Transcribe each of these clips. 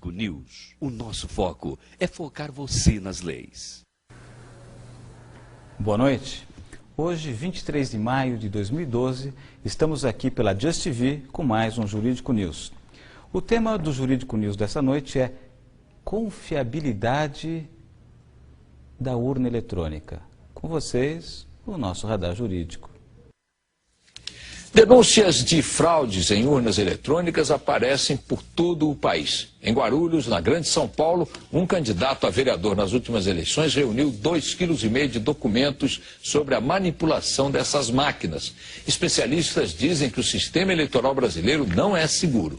Jurídico News. O nosso foco é focar você nas leis. Boa noite. Hoje, 23 de maio de 2012, estamos aqui pela Just TV com mais um Jurídico News. O tema do Jurídico News dessa noite é confiabilidade da urna eletrônica. Com vocês, o nosso radar jurídico. Denúncias de fraudes em urnas eletrônicas aparecem por todo o país. Em Guarulhos, na Grande São Paulo, um candidato a vereador nas últimas eleições reuniu 2,5 kg de documentos sobre a manipulação dessas máquinas. Especialistas dizem que o sistema eleitoral brasileiro não é seguro.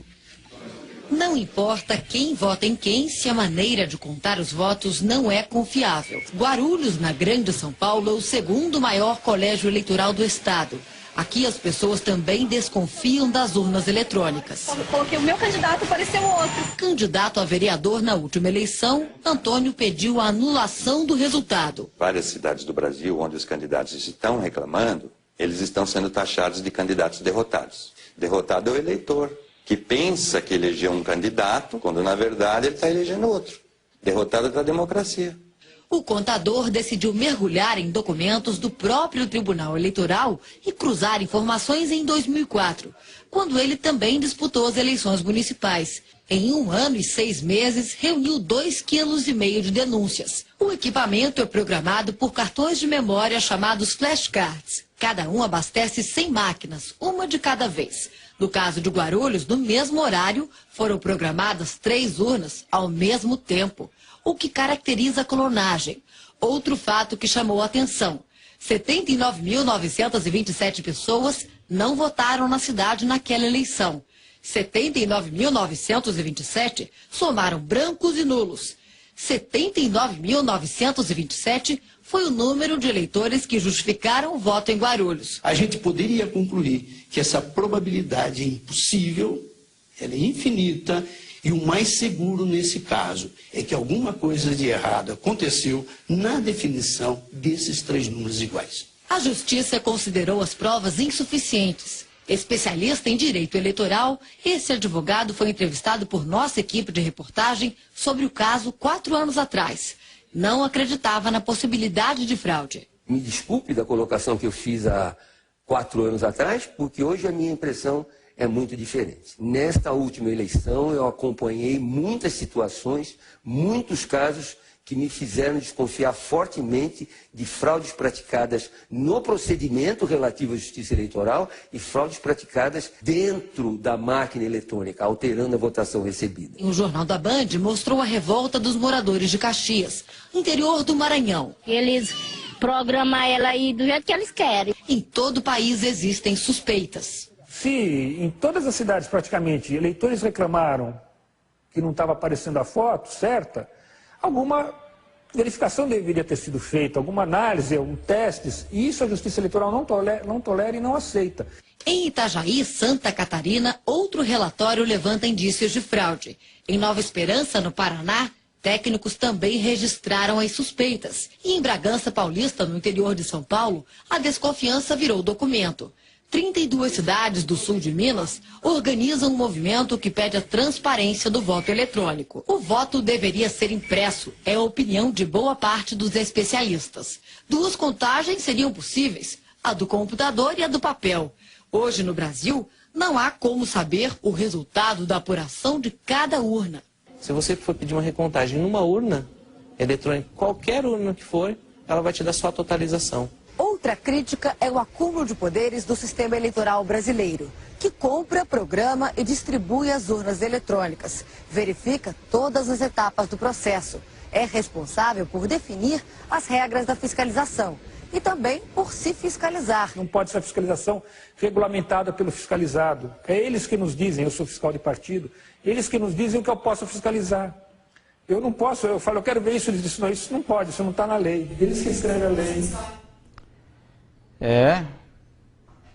Não importa quem vota em quem, se a maneira de contar os votos não é confiável. Guarulhos, na Grande São Paulo, é o segundo maior colégio eleitoral do estado. Aqui as pessoas também desconfiam das urnas eletrônicas. Quando coloquei o meu candidato, apareceu outro. Candidato a vereador na última eleição, Antônio pediu a anulação do resultado. Várias cidades do Brasil, onde os candidatos estão reclamando, eles estão sendo taxados de candidatos derrotados. Derrotado é o eleitor, que pensa que elegeu um candidato, quando na verdade ele está elegendo outro. Derrotado está a democracia. O contador decidiu mergulhar em documentos do próprio Tribunal Eleitoral e cruzar informações em 2004, quando ele também disputou as eleições municipais. Em 1 ano e 6 meses, reuniu 2,5 kg de denúncias. O equipamento é programado por cartões de memória chamados flashcards. Cada um abastece 100 máquinas, uma de cada vez. No caso de Guarulhos, no mesmo horário, foram programadas 3 urnas ao mesmo tempo, o que caracteriza a clonagem. Outro fato que chamou a atenção: 79.927 pessoas não votaram na cidade naquela eleição. 79.927 somaram brancos e nulos. 79.927 foi o número de eleitores que justificaram o voto em Guarulhos. A gente poderia concluir que essa probabilidade é impossível, ela é infinita, e o mais seguro nesse caso é que alguma coisa de errado aconteceu na definição desses 3 números iguais. A Justiça considerou as provas insuficientes. Especialista em direito eleitoral, esse advogado foi entrevistado por nossa equipe de reportagem sobre o caso 4 anos atrás. Não acreditava na possibilidade de fraude. Me desculpe da colocação que eu fiz há 4 anos atrás, porque hoje a minha impressão é muito diferente. Nesta última eleição eu acompanhei muitas situações, muitos casos que me fizeram desconfiar fortemente de fraudes praticadas no procedimento relativo à justiça eleitoral e fraudes praticadas dentro da máquina eletrônica, alterando a votação recebida. O Jornal da Band mostrou a revolta dos moradores de Caxias, interior do Maranhão. Eles programam ela aí do jeito que eles querem. Em todo o país existem suspeitas. Se em todas as cidades praticamente eleitores reclamaram que não estava aparecendo a foto certa, alguma verificação deveria ter sido feita, alguma análise, testes, e isso a Justiça Eleitoral não tolera e não aceita. Em Itajaí, Santa Catarina, outro relatório levanta indícios de fraude. Em Nova Esperança, no Paraná, técnicos também registraram as suspeitas. E em Bragança Paulista, no interior de São Paulo, a desconfiança virou documento. 32 cidades do sul de Minas organizam um movimento que pede a transparência do voto eletrônico. O voto deveria ser impresso, é a opinião de boa parte dos especialistas. 2 contagens seriam possíveis, a do computador e a do papel. Hoje no Brasil, não há como saber o resultado da apuração de cada urna. Se você for pedir uma recontagem numa urna eletrônica, qualquer urna que for, ela vai te dar só a totalização. Outra crítica é o acúmulo de poderes do sistema eleitoral brasileiro, que compra, programa e distribui as urnas eletrônicas, verifica todas as etapas do processo, é responsável por definir as regras da fiscalização e também por se fiscalizar. Não pode ser a fiscalização regulamentada pelo fiscalizado. É eles que nos dizem, eu sou fiscal de partido, eles que nos dizem o que eu posso fiscalizar. Eu não posso, eu falo, eu quero ver isso, eles dizem, não, isso não pode, isso não está na lei. Eles que escrevem a lei.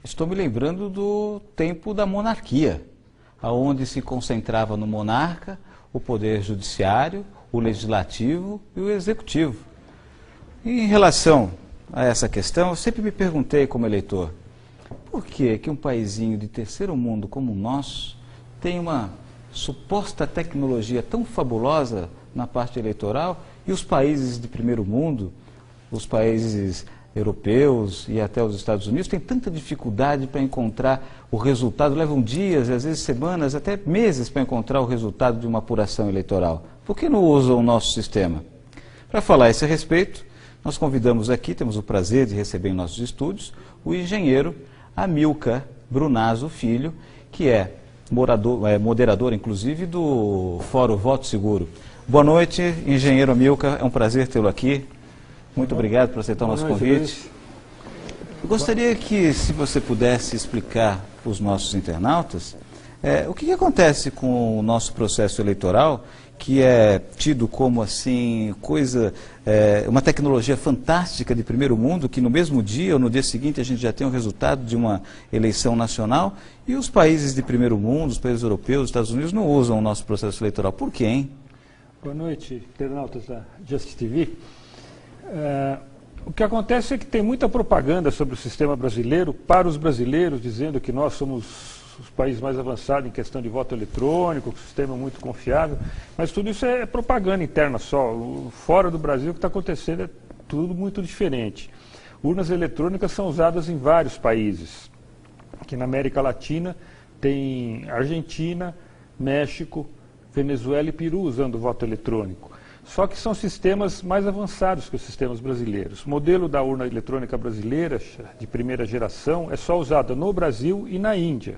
Estou me lembrando do tempo da monarquia, onde se concentrava no monarca o poder judiciário, o legislativo e o executivo. E em relação a essa questão, eu sempre me perguntei como eleitor, por que um paizinho de terceiro mundo como o nosso tem uma suposta tecnologia tão fabulosa na parte eleitoral e os países de primeiro mundo, os países europeus e até os Estados Unidos têm tanta dificuldade para encontrar o resultado, levam dias, às vezes semanas, até meses para encontrar o resultado de uma apuração eleitoral. Por que não usam o nosso sistema? Para falar a esse respeito, nós convidamos aqui, temos o prazer de receber em nossos estúdios, o engenheiro Amilcar Brunazzo Filho, que é moderador, inclusive, do Fórum Voto Seguro. Boa noite, engenheiro Amilcar, é um prazer tê-lo aqui. Muito obrigado por aceitar o nosso convite. Eu gostaria que, se você pudesse explicar para os nossos internautas, o que acontece com o nosso processo eleitoral, que é tido como assim uma tecnologia fantástica de primeiro mundo, que no mesmo dia ou no dia seguinte a gente já tem o resultado de uma eleição nacional, e os países de primeiro mundo, os países europeus, os Estados Unidos, não usam o nosso processo eleitoral. Por quê, hein? Boa noite, internautas da Just TV. O que acontece é que tem muita propaganda sobre o sistema brasileiro para os brasileiros, dizendo que nós somos os países mais avançados em questão de voto eletrônico, que o sistema é muito confiável, mas tudo isso é propaganda interna só. Fora do Brasil, o que está acontecendo é tudo muito diferente. Urnas eletrônicas são usadas em vários países. Aqui na América Latina tem Argentina, México, Venezuela e Peru usando o voto eletrônico. Só que são sistemas mais avançados que os sistemas brasileiros. O modelo da urna eletrônica brasileira, de primeira geração, é só usado no Brasil e na Índia.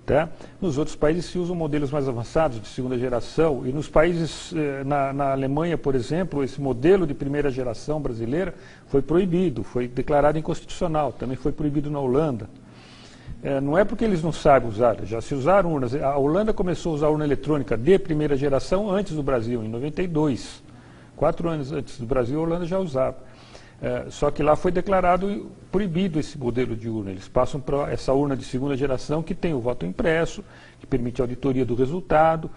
Tá? Nos outros países se usam modelos mais avançados, de segunda geração, e nos países, na Alemanha, por exemplo, esse modelo de primeira geração brasileira foi proibido, foi declarado inconstitucional, também foi proibido na Holanda. Não é porque eles não sabem usar, já se usaram urnas. A Holanda começou a usar urna eletrônica de primeira geração antes do Brasil, em 92. 4 anos antes do Brasil, a Holanda já usava. Só que lá foi declarado proibido esse modelo de urna. Eles passam para essa urna de segunda geração que tem o voto impresso, que permite a auditoria do resultado,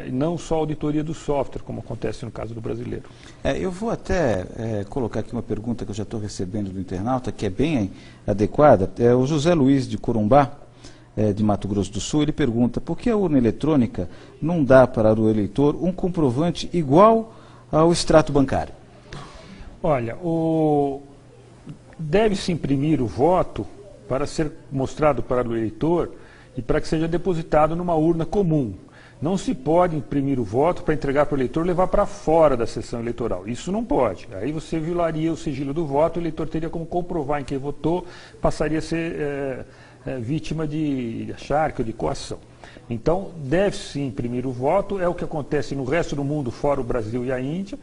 e não só a auditoria do software, como acontece no caso do brasileiro. Eu vou até colocar aqui uma pergunta que eu já estou recebendo do internauta, que é bem adequada. O José Luiz de Corumbá, de Mato Grosso do Sul, ele pergunta: por que a urna eletrônica não dá para o eleitor um comprovante igual ao extrato bancário? Olha, deve-se imprimir o voto para ser mostrado para o eleitor e para que seja depositado numa urna comum. Não se pode imprimir o voto para entregar para o eleitor e levar para fora da sessão eleitoral. Isso não pode. Aí você violaria o sigilo do voto, o eleitor teria como comprovar em quem votou, passaria a ser vítima de acharque ou de coação. Então, deve-se imprimir o voto, é o que acontece no resto do mundo, fora o Brasil e a Índia,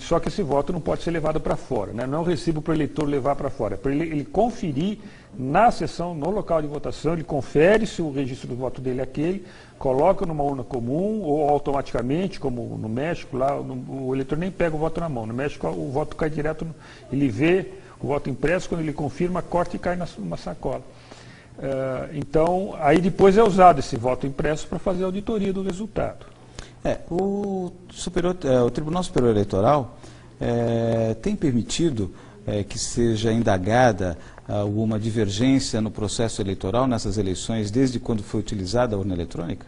só que esse voto não pode ser levado para fora, né? Não é um recibo para o eleitor levar para fora, é para ele conferir na sessão, no local de votação, ele confere se o registro do voto dele é aquele, coloca numa urna comum ou automaticamente, como no México, lá o eleitor nem pega o voto na mão. No México o voto cai direto, ele vê o voto impresso, quando ele confirma, corta e cai numa sacola. Então, aí depois é usado esse voto impresso para fazer a auditoria do resultado. O Tribunal Superior Eleitoral tem permitido que seja indagada alguma divergência no processo eleitoral nessas eleições, desde quando foi utilizada a urna eletrônica?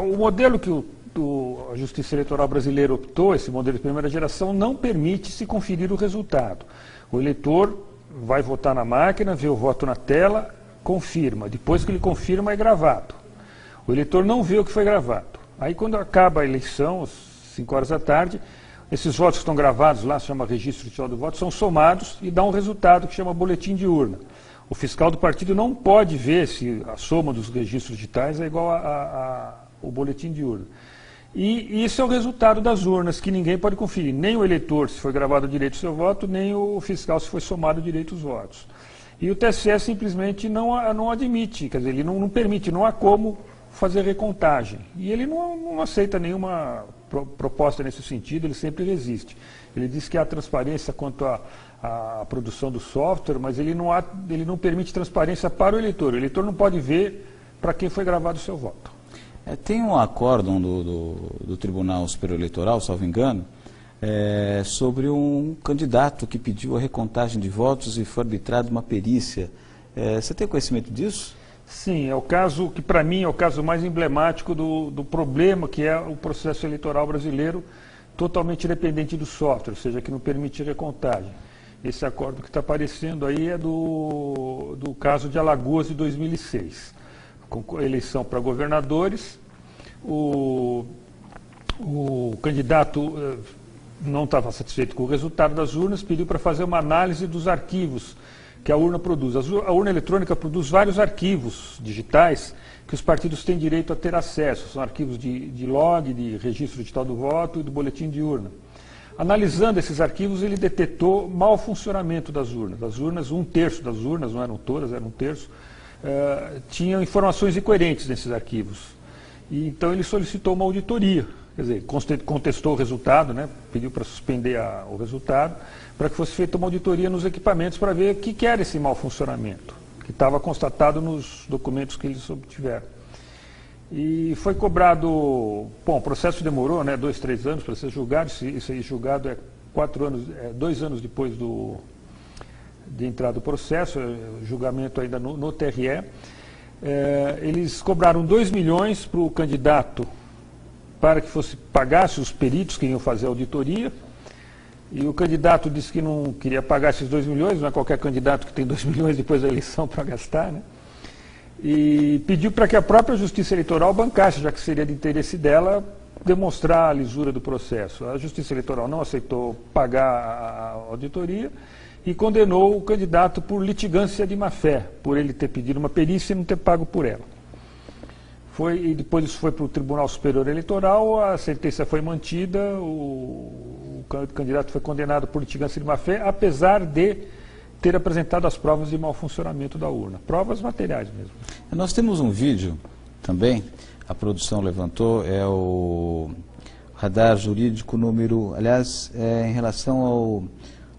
O modelo que a Justiça Eleitoral brasileira optou, esse modelo de primeira geração, não permite se conferir o resultado. O eleitor vai votar na máquina, vê o voto na tela, confirma. Depois que ele confirma, é gravado. O eleitor não vê o que foi gravado. Aí, quando acaba a eleição, às 5 horas da tarde, esses votos que estão gravados lá, se chama registro oficial do voto, são somados e dá um resultado que chama boletim de urna. O fiscal do partido não pode ver se a soma dos registros digitais é igual ao boletim de urna. E isso é o resultado das urnas, que ninguém pode conferir. Nem o eleitor, se foi gravado direito o seu voto, nem o fiscal, se foi somado direito os votos. E o TSE simplesmente não admite, quer dizer, ele não permite, não há como fazer recontagem. E ele não aceita nenhuma proposta nesse sentido, ele sempre resiste. Ele diz que há transparência quanto à produção do software, mas ele não permite transparência para o eleitor. O eleitor não pode ver para quem foi gravado o seu voto. Tem um acórdão do Tribunal Superior Eleitoral, salvo engano, sobre um candidato que pediu a recontagem de votos e foi arbitrada uma perícia. Você tem conhecimento disso? Sim, é o caso que para mim é o caso mais emblemático do problema que é o processo eleitoral brasileiro totalmente dependente do software, ou seja, que não permite recontagem. Esse acordo que está aparecendo aí é do caso de Alagoas de 2006, com eleição para governadores, o candidato não estava satisfeito com o resultado das urnas, pediu para fazer uma análise dos arquivos que a urna produz. A urna eletrônica produz vários arquivos digitais que os partidos têm direito a ter acesso. São arquivos de log, de registro digital do voto e do boletim de urna. Analisando esses arquivos, ele detectou mau funcionamento das urnas. As urnas, 1/3 das urnas, não eram todas, eram 1/3, tinham informações incoerentes nesses arquivos. E, então ele solicitou uma auditoria. Quer dizer, contestou o resultado, né? Pediu para suspender o resultado, para que fosse feita uma auditoria nos equipamentos para ver o que era esse mau funcionamento, que estava constatado nos documentos que eles obtiveram. E foi cobrado, bom, o processo demorou, né, 2, 3 anos para ser julgado, isso aí julgado 2 anos depois de entrar do processo, julgamento ainda no TRE. Eles cobraram 2 milhões para o candidato para que pagasse os peritos que iam fazer a auditoria, e o candidato disse que não queria pagar esses 2 milhões, não é qualquer candidato que tem 2 milhões depois da eleição para gastar, né? E pediu para que a própria Justiça Eleitoral bancasse, já que seria de interesse dela demonstrar a lisura do processo. A Justiça Eleitoral não aceitou pagar a auditoria e condenou o candidato por litigância de má-fé, por ele ter pedido uma perícia e não ter pago por ela. E depois isso foi para o Tribunal Superior Eleitoral, a sentença foi mantida, o candidato foi condenado por litigância de má-fé, apesar de ter apresentado as provas de mau funcionamento da urna. Provas materiais mesmo. Nós temos um vídeo também, a produção levantou, é o radar jurídico número, aliás, em relação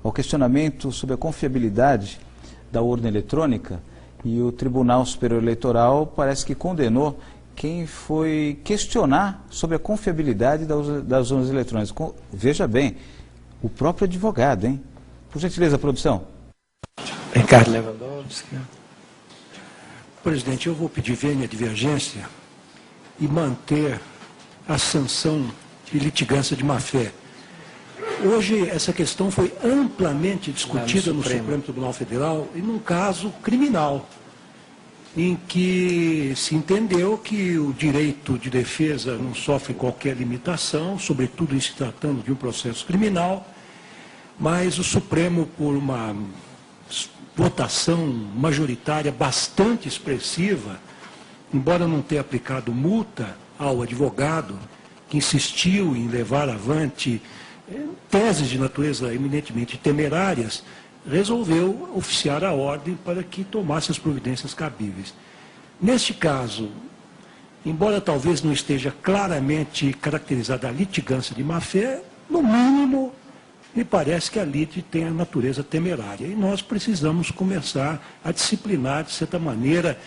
ao questionamento sobre a confiabilidade da urna eletrônica, e o Tribunal Superior Eleitoral parece que condenou quem foi questionar sobre a confiabilidade das urnas eletrônicas. Veja bem, o próprio advogado, hein? Por gentileza, produção. Ricardo Lewandowski. Presidente, eu vou pedir vênia divergência e manter a sanção de litigância de má-fé. Hoje, essa questão foi amplamente discutida no Supremo Tribunal Federal e num caso criminal, em que se entendeu que o direito de defesa não sofre qualquer limitação, sobretudo em se tratando de um processo criminal, mas o Supremo, por uma votação majoritária bastante expressiva, embora não tenha aplicado multa ao advogado que insistiu em levar avante teses de natureza eminentemente temerárias, resolveu oficiar a ordem para que tomasse as providências cabíveis. Neste caso, embora talvez não esteja claramente caracterizada a litigância de má-fé, no mínimo, me parece que a lite tem a natureza temerária. E nós precisamos começar a disciplinar, de certa maneira,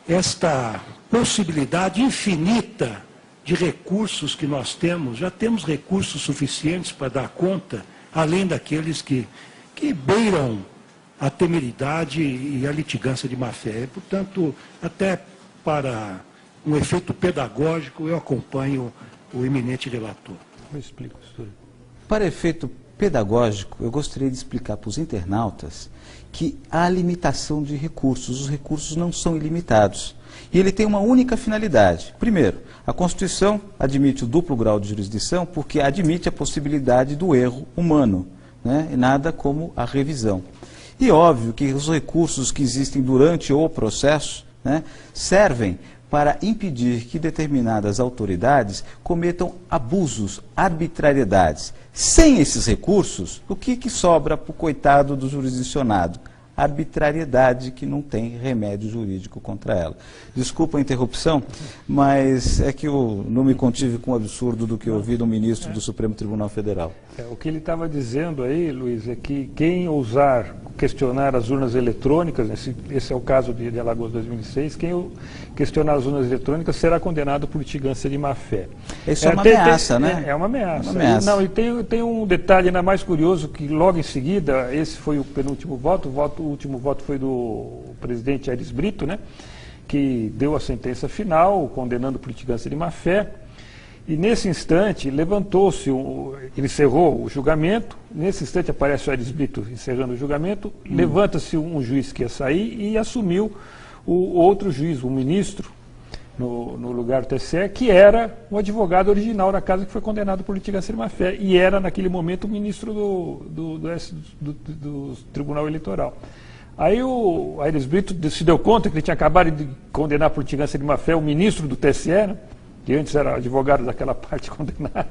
esta possibilidade infinita de recursos que nós temos. Já temos recursos suficientes para dar conta, além daqueles que beiram a temeridade e a litigância de má-fé. Portanto, até para um efeito pedagógico, eu acompanho o eminente relator. Eu explico isso. Para efeito pedagógico, eu gostaria de explicar para os internautas que há limitação de recursos. Os recursos não são ilimitados. E ele tem uma única finalidade. Primeiro, a Constituição admite o duplo grau de jurisdição porque admite a possibilidade do erro humano, né? E nada como a revisão. E óbvio que os recursos que existem durante o processo, né, servem para impedir que determinadas autoridades cometam abusos, arbitrariedades. Sem esses recursos, o que sobra para o coitado do jurisdicionado? Arbitrariedade que não tem remédio jurídico contra ela. Desculpa a interrupção, mas é que eu não me contive com o absurdo do que eu ouvi do ministro do Supremo Tribunal Federal. O que ele estava dizendo aí, Luiz, é que quem ousar questionar as urnas eletrônicas, esse é o caso de Alagoas 2006, quem questionar as urnas eletrônicas será condenado por litigância de má-fé. Isso é uma ameaça, né? É uma ameaça. Uma ameaça. E tem um detalhe ainda mais curioso, que logo em seguida, esse foi o penúltimo voto, último voto foi do presidente Aires Brito, né, que deu a sentença final, condenando por litigância de má-fé. E nesse instante levantou-se, ele encerrou o julgamento, nesse instante aparece o Aires Brito encerrando o julgamento, levanta-se um juiz que ia sair e assumiu o outro juiz, o ministro, no lugar do TSE, que era o advogado original da casa que foi condenado por litigância de má-fé, e era naquele momento o ministro do Tribunal Eleitoral. Aí o Aires Brito se deu conta que ele tinha acabado de condenar por litigância de má-fé o ministro do TSE, né, que antes era advogado daquela parte condenada,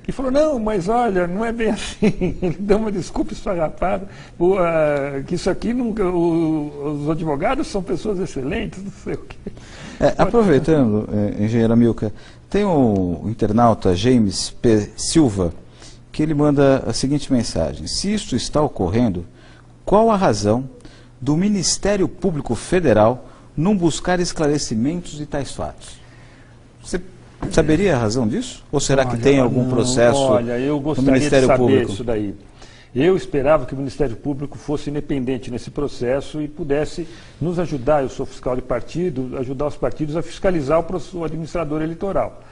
e falou, não, mas olha, não é bem assim, ele deu uma desculpa esfarrapada, que isso aqui, nunca, os advogados são pessoas excelentes, não sei o quê. Aproveitando, engenheira Milka, tem o internauta James P. Silva, que ele manda a seguinte mensagem: se isto está ocorrendo, qual a razão do Ministério Público Federal não buscar esclarecimentos de tais fatos? Você saberia a razão disso? Ou será que tem algum processo eu no Ministério de saber Público? Isso daí. Eu esperava que o Ministério Público fosse independente nesse processo e pudesse nos ajudar, eu sou fiscal de partido, ajudar os partidos a fiscalizar o administrador eleitoral.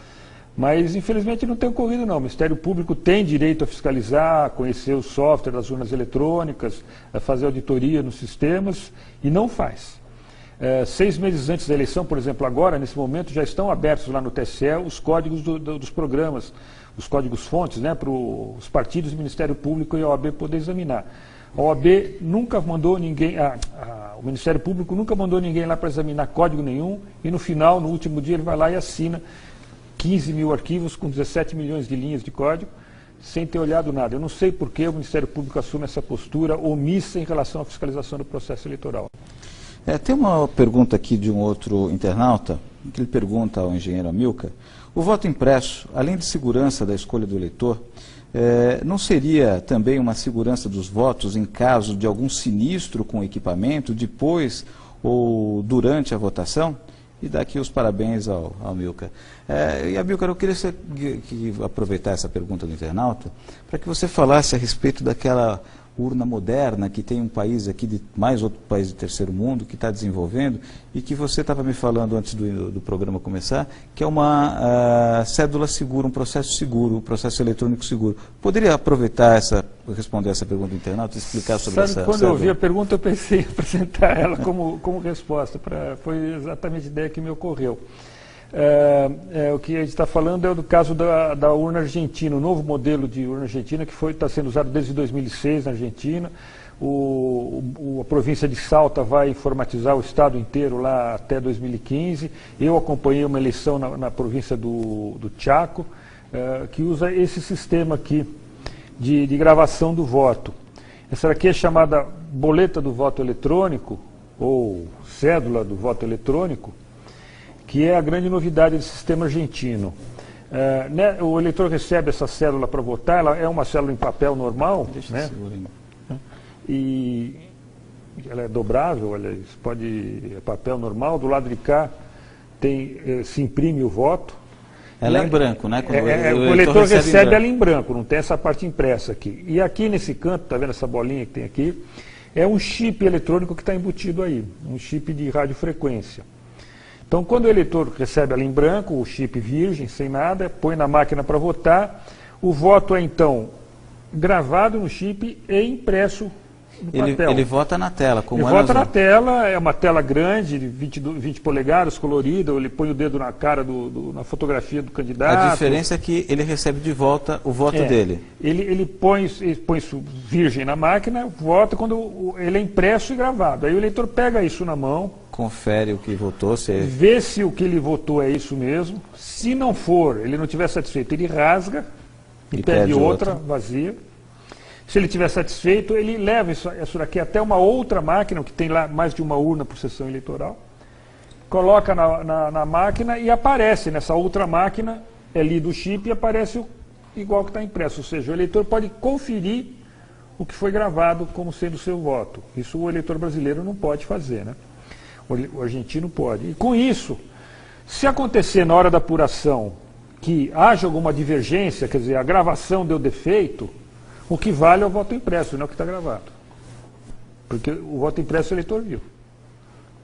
Mas, infelizmente, não tem ocorrido, não. O Ministério Público tem direito a fiscalizar, a conhecer o software das urnas eletrônicas, a fazer auditoria nos sistemas, e não faz. 6 meses antes da eleição, por exemplo, agora, nesse momento, já estão abertos lá no TSE os códigos dos programas, os códigos-fontes, né, para os partidos, o Ministério Público e a OAB poder examinar. A OAB nunca mandou ninguém, o Ministério Público nunca mandou ninguém lá para examinar código nenhum, e no final, no último dia, ele vai lá e assina 15 mil arquivos com 17 milhões de linhas de código, sem ter olhado nada. Eu não sei por que o Ministério Público assume essa postura omissa em relação à fiscalização do processo eleitoral. Tem uma pergunta aqui de um outro internauta, que ele pergunta ao engenheiro Milka: o voto impresso, além de segurança da escolha do eleitor, não seria também uma segurança dos votos em caso de algum sinistro com o equipamento, depois ou durante a votação? E dá aqui os parabéns ao Milka. E a Milka, eu queria aproveitar essa pergunta do internauta para que você falasse a respeito daquela urna moderna que tem um país aqui, mais outro país de terceiro mundo, que está desenvolvendo, e que você estava me falando antes do programa começar, que é uma cédula segura, um processo eletrônico seguro. Poderia aproveitar responder essa pergunta do internauta e explicar sobre essa quando cédula? eu ouvi a pergunta, eu pensei em apresentar ela como resposta. Foi exatamente a ideia que me ocorreu. O que a gente está falando é do caso da urna argentina, o novo modelo de urna argentina que está sendo usado desde 2006 na Argentina. A província de Salta vai informatizar o estado inteiro lá até 2015. Eu acompanhei uma eleição na província do Chaco, que usa esse sistema aqui de gravação do voto. Essa aqui é chamada boleta do voto eletrônico, ou cédula do voto eletrônico, que é a grande novidade do sistema argentino. O eleitor recebe essa cédula para votar, ela é uma cédula em papel normal, né? E ela é dobrável, é papel normal, do lado de cá se imprime o voto. Ela é em branco, né? O eleitor recebe ela em branco, não tem essa parte impressa aqui. E aqui nesse canto, está vendo essa bolinha que tem aqui? É um chip eletrônico que está embutido aí, um chip de radiofrequência. Então, quando o eleitor recebe ela em branco, o chip virgem, sem nada, põe na máquina para votar, o voto é então gravado no chip e impresso no papel. Ele vota na tela, como ele vota na tela, é uma tela grande, de 20 polegadas, colorida, ele põe o dedo na cara, na fotografia do candidato. A diferença é que ele recebe de volta o voto dele. Ele põe isso virgem na máquina, vota quando ele é impresso e gravado. Aí o eleitor pega isso na mão, confere o que votou, vê se o que ele votou é isso mesmo. Se não for, ele não estiver satisfeito, ele rasga e pede outra vazia. Se ele estiver satisfeito, ele leva isso daqui até uma outra máquina, que tem lá mais de uma urna por sessão eleitoral, coloca na máquina e aparece nessa outra máquina, é lido o chip e aparece igual que está impresso. Ou seja, o eleitor pode conferir o que foi gravado como sendo o seu voto. Isso o eleitor brasileiro não pode fazer, né? O argentino pode. E com isso, se acontecer na hora da apuração que haja alguma divergência, quer dizer, a gravação deu defeito, o que vale é o voto impresso, não é o que está gravado. porque o voto impresso o eleitor viu.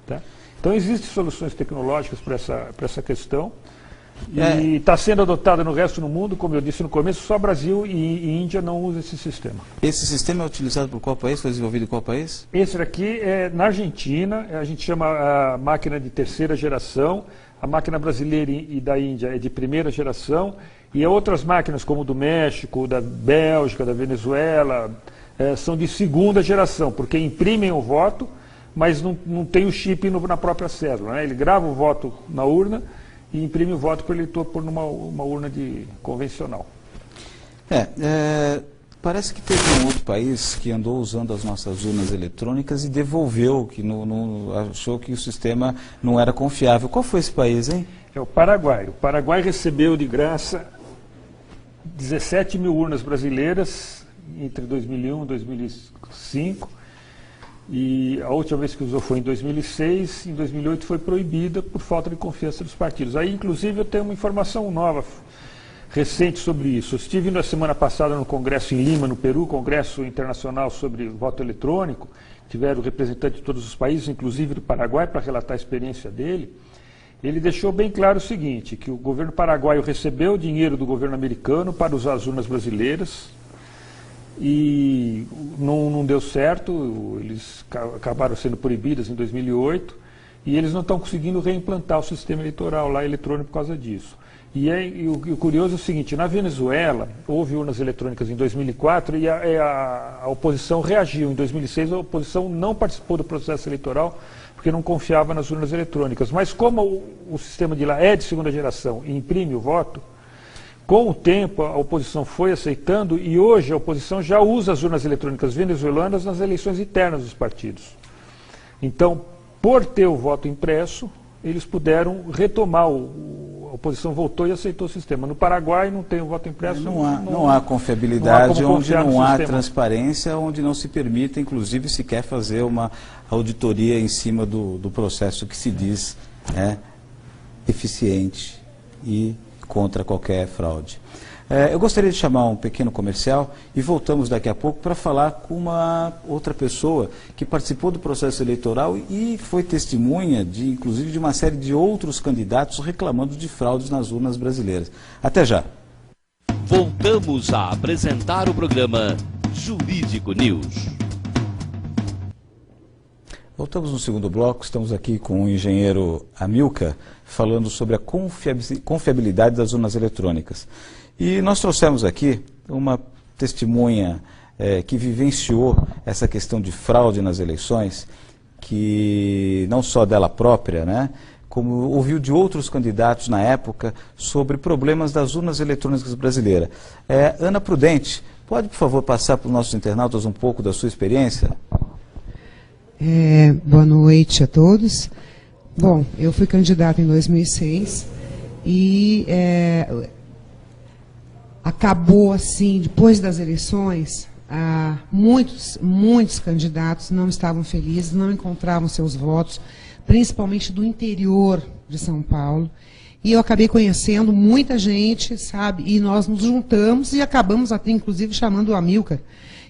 Tá? Então existem soluções tecnológicas para essa questão, e está sendo adotada no resto do mundo, como eu disse no começo, só Brasil e Índia não usam esse sistema. Esse sistema é utilizado por qual país? Foi desenvolvido em qual país? Esse aqui é na Argentina, a gente chama a máquina de terceira geração, a máquina brasileira e da Índia é de primeira geração, e outras máquinas como do México, da Bélgica, da Venezuela, são de segunda geração, porque imprimem o voto, mas não tem o chip na própria cédula, né? Ele grava o voto na urna e imprime o voto para o eleitor pôr numa urna convencional. Parece que teve um outro país que andou usando as nossas urnas eletrônicas e devolveu, que achou que o sistema não era confiável. Qual foi esse país, hein? É o Paraguai. O Paraguai recebeu de graça 17 mil urnas brasileiras entre 2001 e 2005. E a última vez que usou foi em 2006, em 2008 foi proibida por falta de confiança dos partidos. Aí, inclusive, eu tenho uma informação nova, recente sobre isso. Eu estive na semana passada no Congresso em Lima, no Peru, Congresso Internacional sobre Voto Eletrônico, tiveram representantes de todos os países, inclusive do Paraguai, para relatar a experiência dele. Ele deixou bem claro o seguinte, que o governo paraguaio recebeu dinheiro do governo americano para usar as urnas brasileiras, e não deu certo, eles acabaram sendo proibidas em 2008, e eles não estão conseguindo reimplantar o sistema eleitoral lá eletrônico por causa disso. E o curioso é o seguinte, na Venezuela houve urnas eletrônicas em 2004 e a oposição reagiu. Em 2006 a oposição não participou do processo eleitoral porque não confiava nas urnas eletrônicas. Mas como o sistema de lá é de segunda geração e imprime o voto, com o tempo, a oposição foi aceitando e hoje a oposição já usa as urnas eletrônicas venezuelanas nas eleições internas dos partidos. Então, por ter o voto impresso, eles puderam retomar, a oposição voltou e aceitou o sistema. No Paraguai não tem o voto impresso. Não há confiabilidade, onde não há transparência, onde não se permite, inclusive, sequer fazer uma auditoria em cima do processo que se diz eficiente e contra qualquer fraude. Eu gostaria de chamar um pequeno comercial e voltamos daqui a pouco para falar com uma outra pessoa que participou do processo eleitoral e foi testemunha, inclusive, de uma série de outros candidatos reclamando de fraudes nas urnas brasileiras. Até já. Voltamos a apresentar o programa Jurídico News. Voltamos no segundo bloco, estamos aqui com o engenheiro Amilcar, falando sobre a confiabilidade das urnas eletrônicas. E nós trouxemos aqui uma testemunha que vivenciou essa questão de fraude nas eleições, que não só dela própria, né, como ouviu de outros candidatos na época sobre problemas das urnas eletrônicas brasileiras. Ana Prudente, pode, por favor, passar para os nossos internautas um pouco da sua experiência? Boa noite a todos. Bom, eu fui candidata em 2006 e acabou assim, depois das eleições, muitos candidatos não estavam felizes, não encontravam seus votos, principalmente do interior de São Paulo. E eu acabei conhecendo muita gente, sabe, e nós nos juntamos e acabamos até, inclusive, chamando o Amilcar.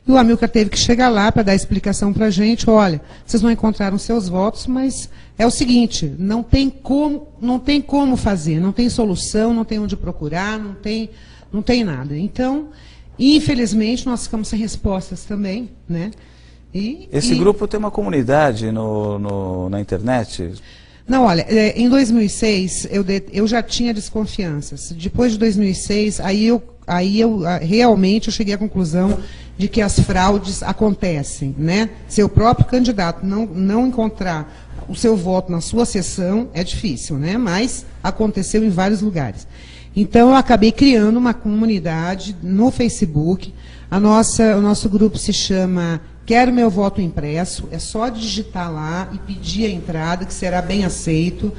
E o Amilcar teve que chegar lá para dar explicação para a gente, olha, vocês não encontraram seus votos, mas é o seguinte, não tem como fazer, não tem solução, não tem onde procurar, não tem nada. Então, infelizmente, nós ficamos sem respostas também, né? Esse grupo tem uma comunidade na internet? Não, olha, em 2006 eu já tinha desconfianças. Depois de 2006, aí eu realmente cheguei à conclusão de que as fraudes acontecem, né? Se o próprio candidato não encontrar o seu voto na sua sessão, é difícil, né? Mas aconteceu em vários lugares. Então, eu acabei criando uma comunidade no Facebook. O nosso grupo se chama Quero Meu Voto Impresso. É só digitar lá e pedir a entrada, que será bem aceito.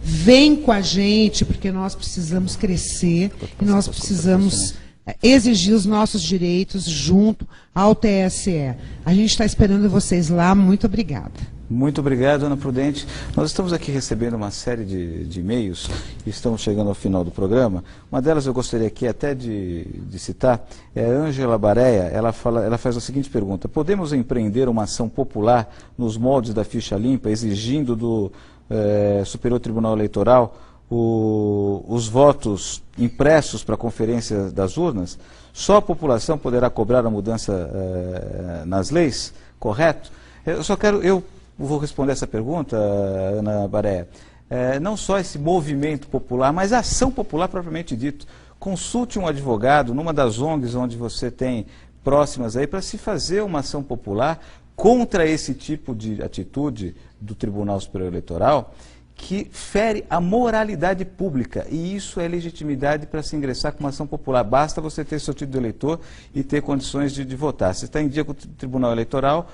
Vem com a gente, porque nós precisamos crescer e nós precisamos exigir os nossos direitos junto ao TSE. A gente está esperando vocês lá. Muito obrigada. Muito obrigado, Ana Prudente. Nós estamos aqui recebendo uma série de e-mails e estamos chegando ao final do programa. Uma delas eu gostaria aqui até de citar, é a Ângela Bareia. Ela faz a seguinte pergunta: podemos empreender uma ação popular nos moldes da ficha limpa, exigindo do Superior Tribunal Eleitoral os votos impressos para a conferência das urnas? Só a população poderá cobrar a mudança nas leis? Correto? Eu vou responder essa pergunta, Ana Bareia. Não só esse movimento popular, mas a ação popular propriamente dito. Consulte um advogado numa das ONGs onde você tem próximas aí, para se fazer uma ação popular contra esse tipo de atitude do Tribunal Superior Eleitoral, que fere a moralidade pública, e isso é legitimidade para se ingressar com uma ação popular. Basta você ter seu título de eleitor e ter condições de votar. Se está em dia com o Tribunal Eleitoral,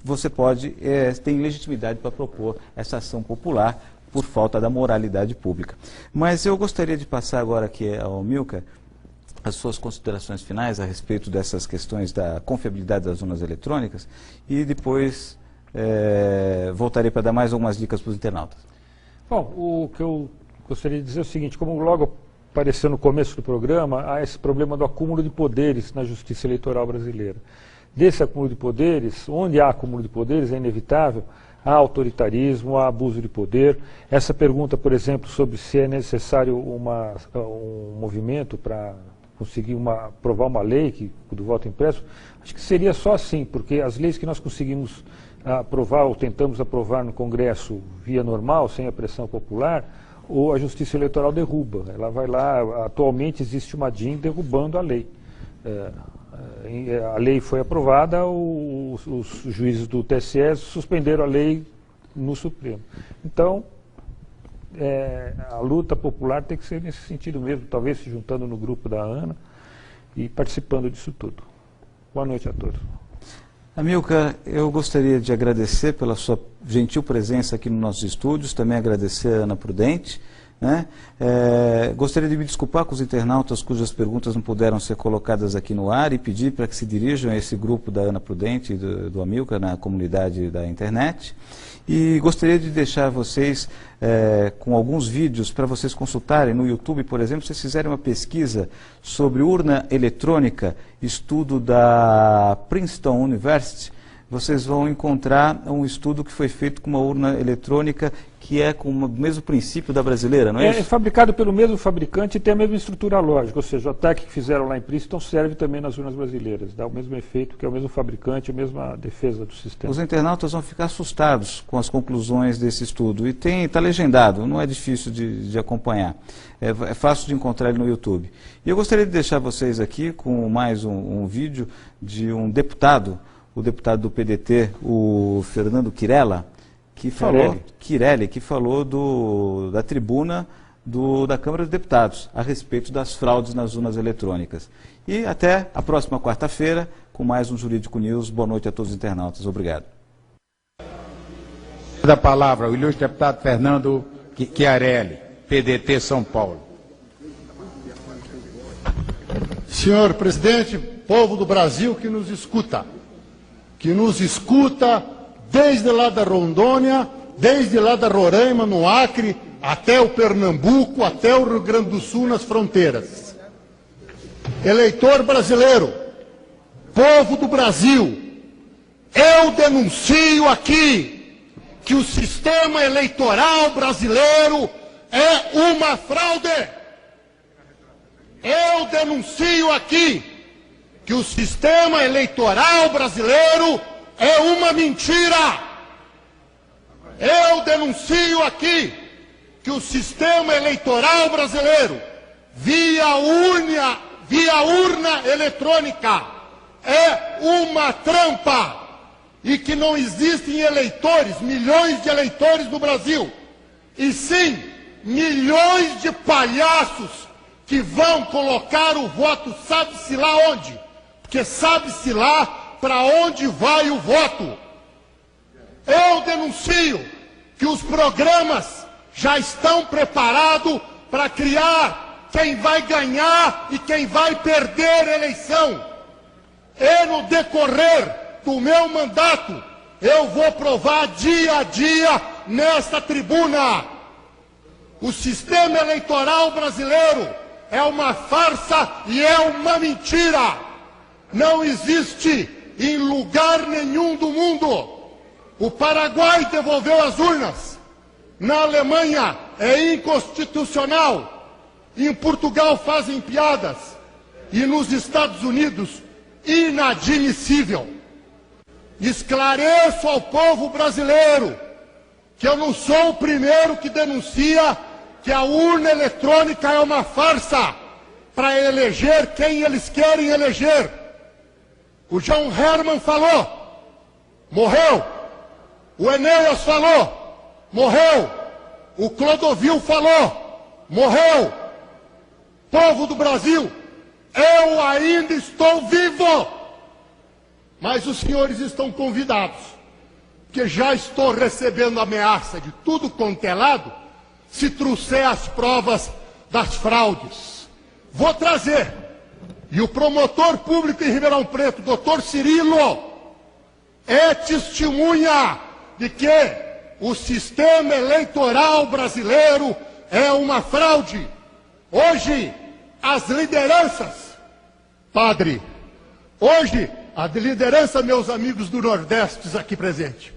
você tem legitimidade para propor essa ação popular por falta da moralidade pública. Mas eu gostaria de passar agora aqui ao Amilcar as suas considerações finais a respeito dessas questões da confiabilidade das urnas eletrônicas, e depois voltarei para dar mais algumas dicas para os internautas. Bom, o que eu gostaria de dizer é o seguinte: como logo apareceu no começo do programa, há esse problema do acúmulo de poderes na justiça eleitoral brasileira. Desse acúmulo de poderes, onde há acúmulo de poderes, é inevitável, há autoritarismo, há abuso de poder. Essa pergunta, por exemplo, sobre se é necessário um movimento para conseguir aprovar uma lei do voto impresso, acho que seria só assim, porque as leis que nós conseguimos aprovar ou tentamos aprovar no Congresso via normal, sem a pressão popular, ou a Justiça Eleitoral derruba. Ela vai lá, atualmente existe uma DIN derrubando a lei. A lei foi aprovada, os juízes do TSE suspenderam a lei no Supremo. Então, a luta popular tem que ser nesse sentido mesmo, talvez se juntando no grupo da Ana e participando disso tudo. Boa noite a todos. Amilcar, eu gostaria de agradecer pela sua gentil presença aqui nos nossos estúdios, também agradecer a Ana Prudente, né? Gostaria de me desculpar com os internautas cujas perguntas não puderam ser colocadas aqui no ar e pedir para que se dirijam a esse grupo da Ana Prudente e do Amilcar na comunidade da internet. E gostaria de deixar vocês com alguns vídeos para vocês consultarem no YouTube, por exemplo. Se vocês fizerem uma pesquisa sobre urna eletrônica, estudo da Princeton University, vocês vão encontrar um estudo que foi feito com uma urna eletrônica que é com o mesmo princípio da brasileira, não é isso? É fabricado pelo mesmo fabricante e tem a mesma estrutura lógica, ou seja, o ataque que fizeram lá em Princeton serve também nas urnas brasileiras, dá o mesmo efeito, que é o mesmo fabricante, a mesma defesa do sistema. Os internautas vão ficar assustados com as conclusões desse estudo, e está legendado, não é difícil de acompanhar, é fácil de encontrar ele no YouTube. E eu gostaria de deixar vocês aqui com mais um vídeo de um deputado, o deputado do PDT, o Fernando Quirella, que falou da tribuna da Câmara dos Deputados a respeito das fraudes nas urnas eletrônicas. E até a próxima quarta-feira com mais um Jurídico News. Boa noite a todos os internautas. Obrigado. Da palavra, o ilustre deputado Fernando Chiarelli, PDT São Paulo. Senhor presidente, povo do Brasil que nos escuta desde lá da Rondônia, desde lá da Roraima, no Acre, até o Pernambuco, até o Rio Grande do Sul, nas fronteiras. Eleitor brasileiro, povo do Brasil, eu denuncio aqui que o sistema eleitoral brasileiro é uma fraude. Eu denuncio aqui que o sistema eleitoral brasileiro é uma mentira. Eu denuncio aqui que o sistema eleitoral brasileiro, via urna eletrônica, é uma trampa e que não existem eleitores, milhões de eleitores no Brasil, e sim milhões de palhaços que vão colocar o voto sabe-se lá onde, porque sabe-se lá para onde vai o voto. Eu denuncio que os programas já estão preparados para criar quem vai ganhar e quem vai perder a eleição. E no decorrer do meu mandato, eu vou provar dia a dia nesta tribuna. O sistema eleitoral brasileiro é uma farsa e é uma mentira. Não existe em lugar nenhum do mundo. O Paraguai devolveu as urnas. Na Alemanha é inconstitucional. Em Portugal fazem piadas. E nos Estados Unidos, inadmissível. Esclareço ao povo brasileiro que eu não sou o primeiro que denuncia que a urna eletrônica é uma farsa para eleger quem eles querem eleger. O João Herman falou, morreu. O Enéas falou, morreu. O Clodovil falou, morreu. Povo do Brasil, eu ainda estou vivo. Mas os senhores estão convidados, porque já estou recebendo ameaça de tudo quanto é lado, se trouxer as provas das fraudes. Vou trazer. E o promotor público em Ribeirão Preto, doutor Cirilo, é testemunha de que o sistema eleitoral brasileiro é uma fraude. Hoje, as lideranças, padre, hoje, a liderança, meus amigos do Nordeste aqui presentes,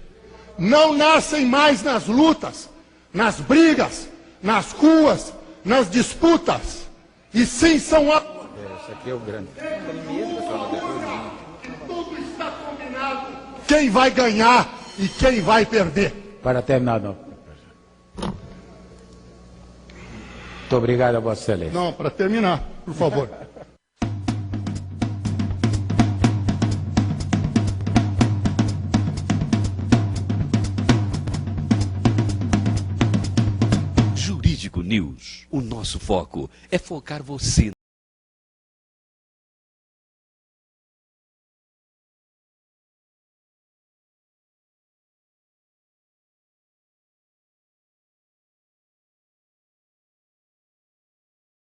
não nascem mais nas lutas, nas brigas, nas ruas, nas disputas, e sim são Esse aqui é o grande. Tudo está combinado. Quem vai ganhar e quem vai perder. Para terminar, não. Muito obrigado a Vossa Excelência. Não, para terminar, por favor. Jurídico News. O nosso foco é focar você.